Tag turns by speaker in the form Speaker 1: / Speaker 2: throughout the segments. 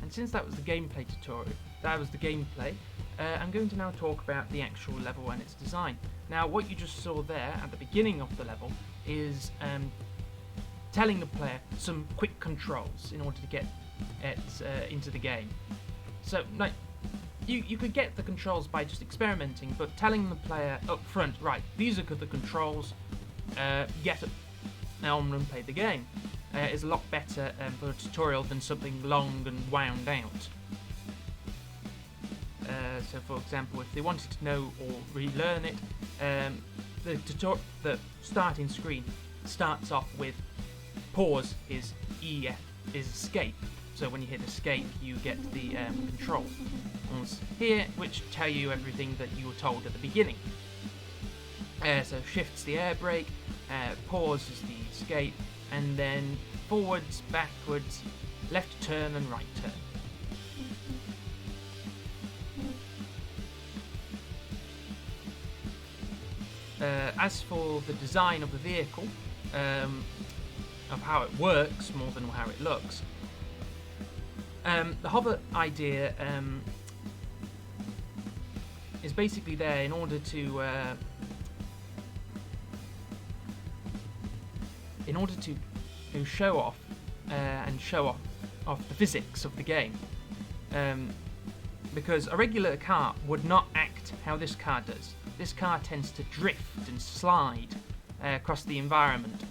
Speaker 1: And since that was the gameplay tutorial, I'm going to now talk about the actual level and its design. Now, what you just saw there at the beginning of the level is telling the player some quick controls in order to get it into the game. So, like, you could get the controls by just experimenting, but telling the player up front, right, these are the controls, get on and play the game, is a lot better for a tutorial than something long and wound out. So, for example, if they wanted to know or relearn it, the starting screen starts off with pause is escape. So when you hit escape, you get the controls here, which tell you everything that you were told at the beginning. So shift's the air brake, pause is the escape, and then forwards, backwards, left turn and right turn. As for the design of the vehicle, of how it works more than how it looks, the hover idea is basically there in order to show off the physics of the game, because a regular car would not act how this car does. This car tends to drift and slide across the environment,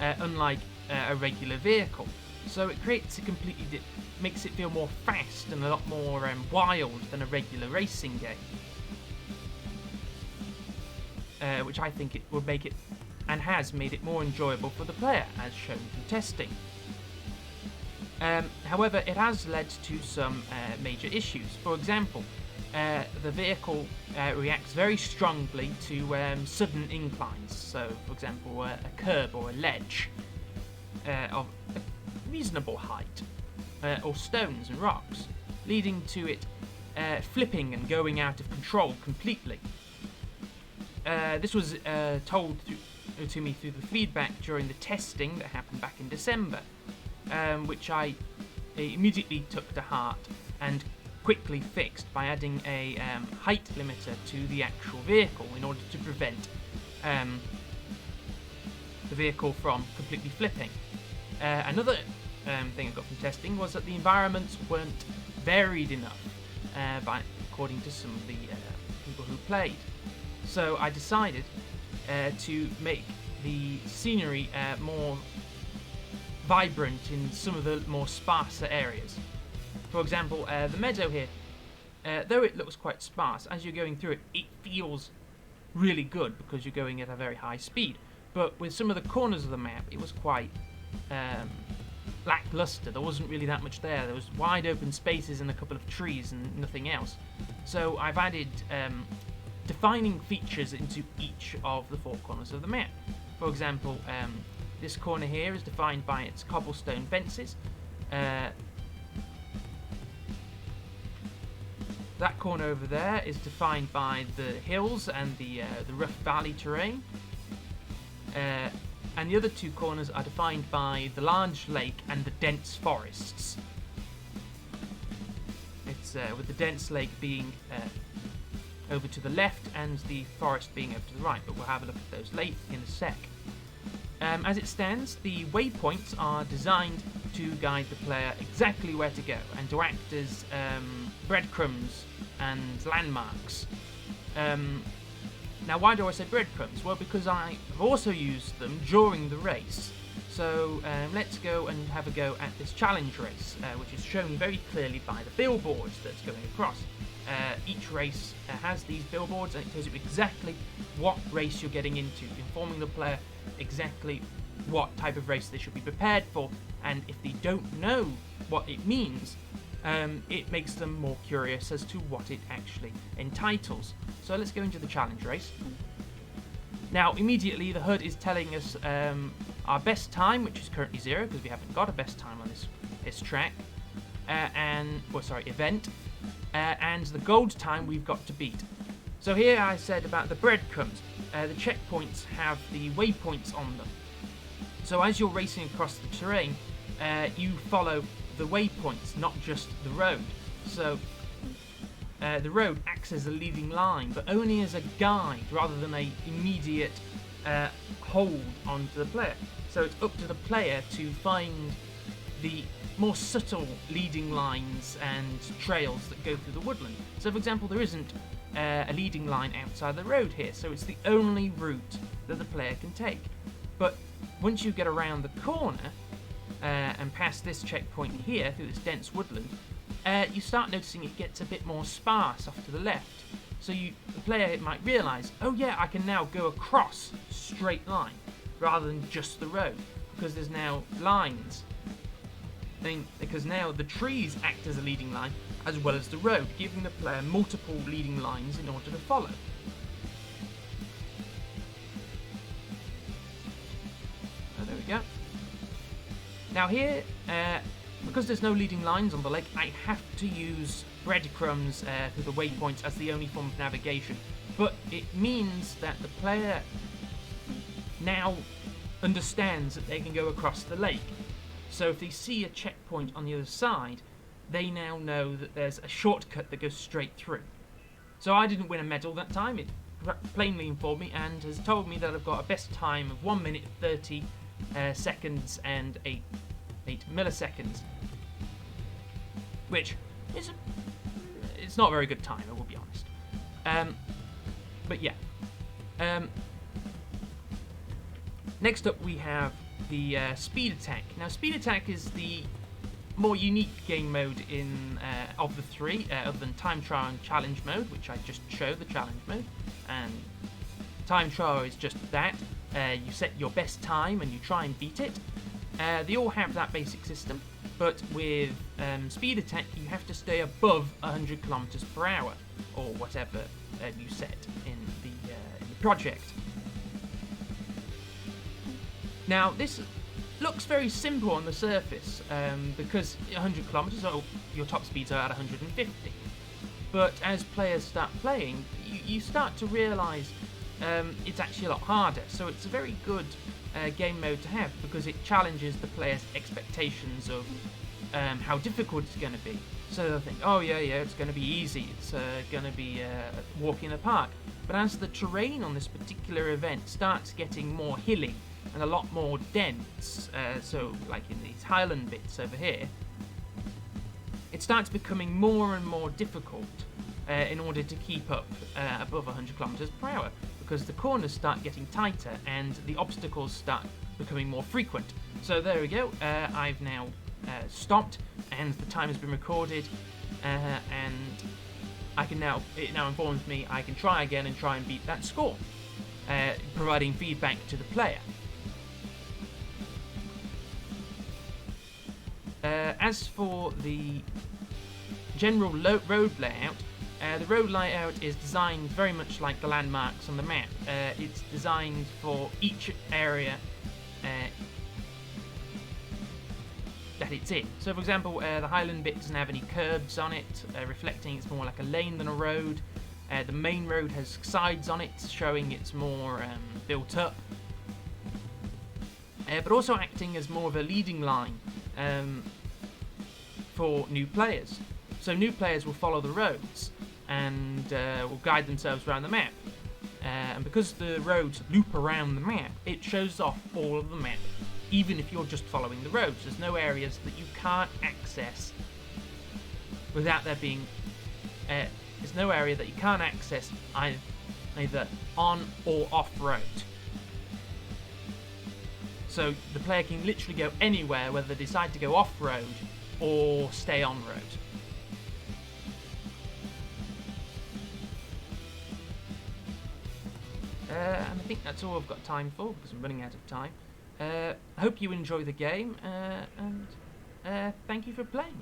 Speaker 1: unlike a regular vehicle. So it creates makes it feel more fast and a lot more wild than a regular racing game, which I think it would make it, and has made it, more enjoyable for the player, as shown through testing. However, it has led to some major issues. For example, the vehicle reacts very strongly to sudden inclines. So, for example, a curb or a ledge of a reasonable height, or stones and rocks, leading to it flipping and going out of control completely. This was told to me through the feedback during the testing that happened back in December, which I immediately took to heart and quickly fixed by adding a height limiter to the actual vehicle in order to prevent the vehicle from completely flipping. Another thing I got from testing was that the environments weren't varied enough, according to some of the people who played. So I decided to make the scenery more vibrant in some of the more sparser areas. For example, the meadow here, though it looks quite sparse, as you're going through it, it feels really good because you're going at a very high speed. But with some of the corners of the map, it was quite lackluster. There wasn't really that much there. There was wide open spaces and a couple of trees and nothing else. So I've added defining features into each of the four corners of the map. For example, this corner here is defined by its cobblestone fences. That corner over there is defined by the hills and the rough valley terrain. And the other two corners are defined by the large lake and the dense forests. It's with the dense lake being over to the left and the forest being over to the right, but we'll have a look at those later in a sec. As it stands, the waypoints are designed to guide the player exactly where to go and to act as breadcrumbs and landmarks. Now, why do I say breadcrumbs? Well, because I have also used them during the race. So let's go and have a go at this challenge race, which is shown very clearly by the billboards that's going across. Each race has these billboards, and it tells you exactly what race you're getting into, informing the player exactly what type of race they should be prepared for, and if they don't know what it means, it makes them more curious as to what it actually entitles. So let's go into the challenge race. Now, immediately the HUD is telling us our best time, which is currently 0 because we haven't got a best time on this track, event, and the gold time we've got to beat. So here I said about the breadcrumbs. The checkpoints have the waypoints on them. So as you're racing across the terrain, you follow the waypoints, not just the road. So the road acts as a leading line, but only as a guide rather than a immediate hold onto the player. So it's up to the player to find the more subtle leading lines and trails that go through the woodland. So for example, there isn't a leading line outside the road here, so it's the only route that the player can take. But once you get around the corner and past this checkpoint here through this dense woodland, you start noticing it gets a bit more sparse off to the left. So the player might realise, oh yeah, I can now go across a straight line rather than just the road, because there's now lines. Because now the trees act as a leading line as well as the road, giving the player multiple leading lines in order to follow. So there we go. Now here, because there's no leading lines on the lake, I have to use breadcrumbs through the waypoints as the only form of navigation. But it means that the player now understands that they can go across the lake. So if they see a checkpoint on the other side, they now know that there's a shortcut that goes straight through. So I didn't win a medal that time. It plainly informed me and has told me that I've got a best time of 1 minute 30 seconds and 8 milliseconds, which is it's not a very good time, I will be honest. But yeah. Next up we have the speed attack. Now speed attack is the more unique game mode of the three, other than time trial and challenge mode, which I just showed, the challenge mode. And time trial is just that. You set your best time and you try and beat it. They all have that basic system, but with speed attack you have to stay above 100 kilometers per hour, or whatever you set in the project. Now this looks very simple on the surface, because 100 kilometers, your top speeds are at 150. But as players start playing, you start to realise it's actually a lot harder. So it's a very good game mode to have, because it challenges the player's expectations of how difficult it's going to be. So they'll think, oh yeah, it's going to be easy, it's going to be a walk in the park. But as the terrain on this particular event starts getting more hilly and a lot more dense, so like in these highland bits over here, it starts becoming more and more difficult in order to keep up above 100 kilometers per hour, because the corners start getting tighter and the obstacles start becoming more frequent. So there we go, I've now stopped and the time has been recorded, and it now informs me I can try again and try and beat that score, providing feedback to the player. As for the general road layout, the road layout is designed very much like the landmarks on the map. It's designed for each area that it's in. So for example, the Highland bit doesn't have any curbs on it, reflecting it's more like a lane than a road. The main road has sides on it, showing it's more built up, but also acting as more of a leading line for new players. So new players will follow the roads and will guide themselves around the map. And because the roads loop around the map, it shows off all of the map, even if you're just following the roads. There's no areas that you can't access without there being... there's no area that you can't access either on or off-road. So the player can literally go anywhere, whether they decide to go off-road or stay on-road. And I think that's all I've got time for, because I'm running out of time. I hope you enjoy the game, and thank you for playing.